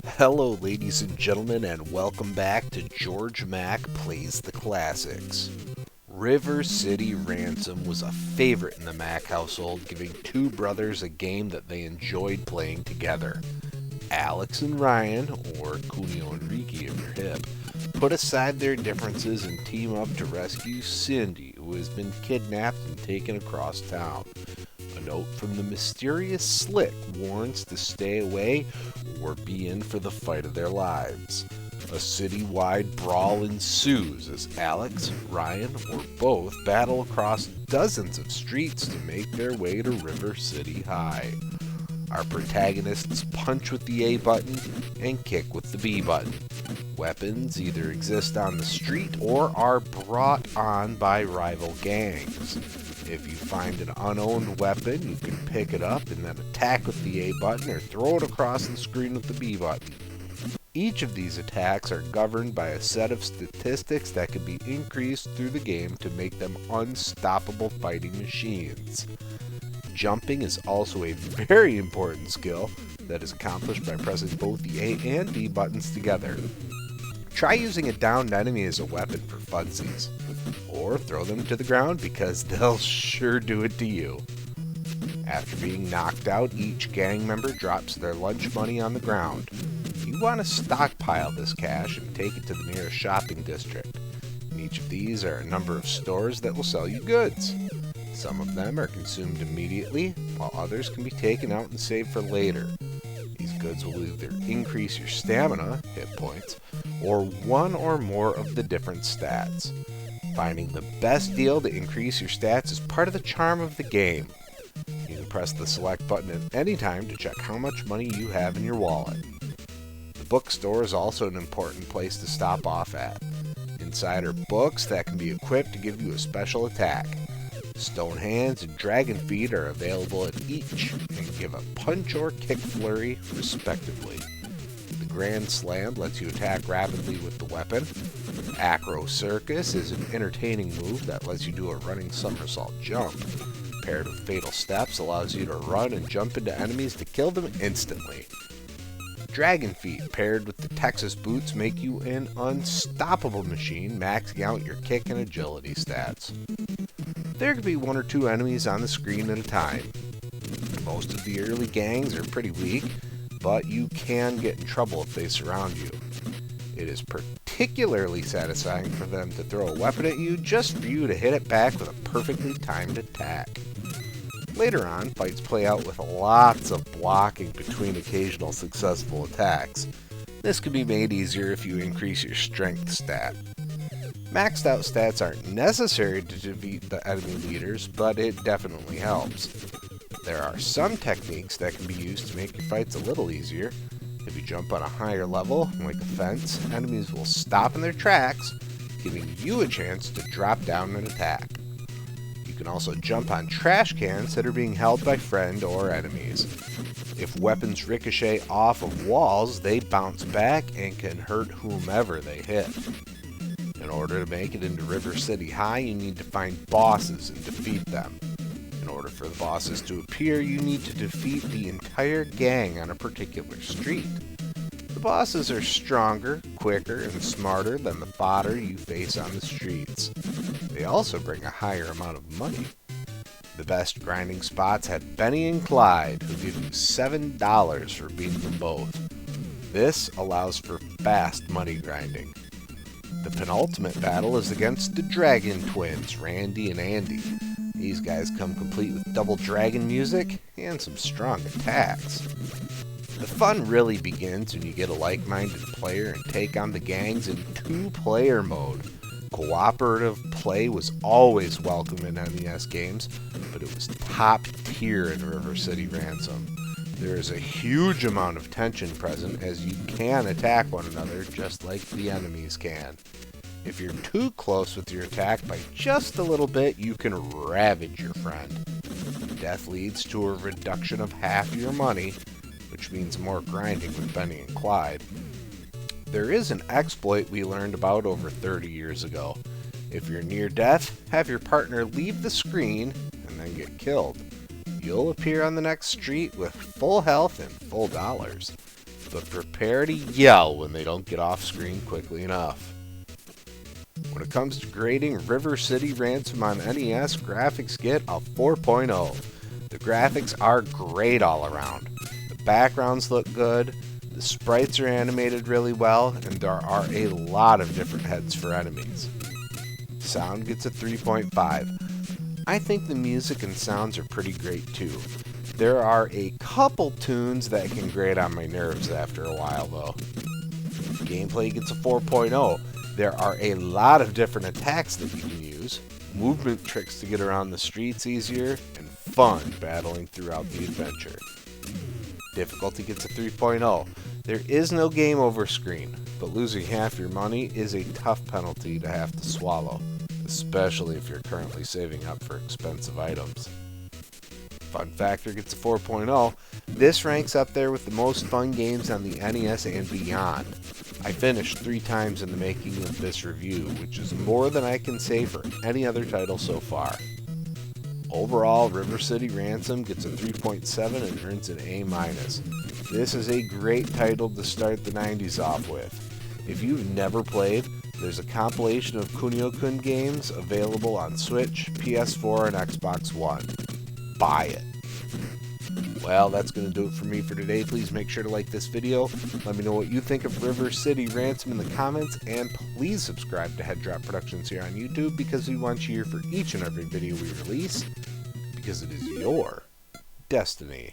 Hello, ladies and gentlemen, and welcome back to Georg Mack Plays the Classics. River City Ransom was a favorite in the Mack household, giving two brothers a game that they enjoyed playing together. Alex and Ryan, or Cunio and Riki if you're hip, put aside their differences and team up to rescue Cindy, who has been kidnapped and taken across town. A note from the mysterious Slick warns to stay away or be in for the fight of their lives. A city-wide brawl ensues as Alex, Ryan, or both battle across dozens of streets to make their way to River City High. Our protagonists punch with the A button and kick with the B button. Weapons either exist on the street or are brought on by rival gangs. If you find an unowned weapon, you can pick it up and then attack with the A button or throw it across the screen with the B button. Each of these attacks are governed by a set of statistics that can be increased through the game to make them unstoppable fighting machines. Jumping is also a very important skill that is accomplished by pressing both the A and B buttons together. Try using a downed enemy as a weapon for funsies, or throw them to the ground because they'll sure do it to you. After being knocked out, each gang member drops their lunch money on the ground. You want to stockpile this cash and take it to the nearest shopping district. In each of these are a number of stores that will sell you goods. Some of them are consumed immediately, while others can be taken out and saved for later. These goods will either increase your stamina, hit points, or one or more of the different stats. Finding the best deal to increase your stats is part of the charm of the game. You can press the select button at any time to check how much money you have in your wallet. The bookstore is also an important place to stop off at. Inside are books that can be equipped to give you a special attack. Stone Hands and Dragon Feet are available at each and give a punch or kick flurry, respectively. The Grand Slam lets you attack rapidly with the weapon. Acro Circus is an entertaining move that lets you do a running somersault jump. Paired with Fatal Steps allows you to run and jump into enemies to kill them instantly. Dragon Feet paired with the Texas Boots make you an unstoppable machine, maxing out your kick and agility stats. There can be one or two enemies on the screen at a time. Most of the early gangs are pretty weak, but you can get in trouble if they surround you. It is particularly satisfying for them to throw a weapon at you just for you to hit it back with a perfectly timed attack. Later on, fights play out with lots of blocking between occasional successful attacks. This can be made easier if you increase your strength stat. Maxed out stats aren't necessary to defeat the enemy leaders, but it definitely helps. There are some techniques that can be used to make your fights a little easier. If you jump on a higher level, like a fence, enemies will stop in their tracks, giving you a chance to drop down and attack. You can also jump on trash cans that are being held by friend or enemies. If weapons ricochet off of walls, they bounce back and can hurt whomever they hit. In order to make it into River City High, you need to find bosses and defeat them. In order for the bosses to appear, you need to defeat the entire gang on a particular street. The bosses are stronger, quicker, and smarter than the fodder you face on the streets. They also bring a higher amount of money. The best grinding spots had Benny and Clyde, who give you $7 for beating them both. This allows for fast money grinding. The penultimate battle is against the Dragon Twins, Randy and Andy. These guys come complete with double dragon music and some strong attacks. The fun really begins when you get a like-minded player and take on the gangs in two-player mode. Cooperative play was always welcome in NES games, but it was top tier in River City Ransom. There is a huge amount of tension present as you can attack one another just like the enemies can. If you're too close with your attack by just a little bit, you can ravage your friend. Death leads to a reduction of half your money, which means more grinding with Benny and Clyde. There is an exploit we learned about over 30 years ago. If you're near death, have your partner leave the screen and then get killed. You'll appear on the next street with full health and full dollars. but prepare to yell when they don't get off screen quickly enough. When it comes to grading River City Ransom on NES, graphics get a 4.0. The graphics are great all around. The backgrounds look good, the sprites are animated really well, and there are a lot of different heads for enemies. Sound gets a 3.5. I think the music and sounds are pretty great too. There are a couple tunes that can grate on my nerves after a while though. Gameplay gets a 4.0. There are a lot of different attacks that you can use, movement tricks to get around the streets easier, and fun battling throughout the adventure. Difficulty gets a 3.0. There is no game over screen, but losing half your money is a tough penalty to have to swallow, especially if you're currently saving up for expensive items. Fun factor gets a 4.0. This ranks up there with the most fun games on the NES and beyond. I finished 3 times in the making of this review, which is more than I can say for any other title so far. Overall, River City Ransom gets a 3.7 and earns an A-. This is a great title to start the 90s off with. If you've never played, there's a compilation of Kunio-kun games available on Switch, PS4, and Xbox One. Buy it. Well, that's going to do it for me for today. Please make sure to like this video. Let me know what you think of River City Ransom in the comments, and please subscribe to Head Drop Productions here on YouTube because we want you here for each and every video we release, because it is your destiny.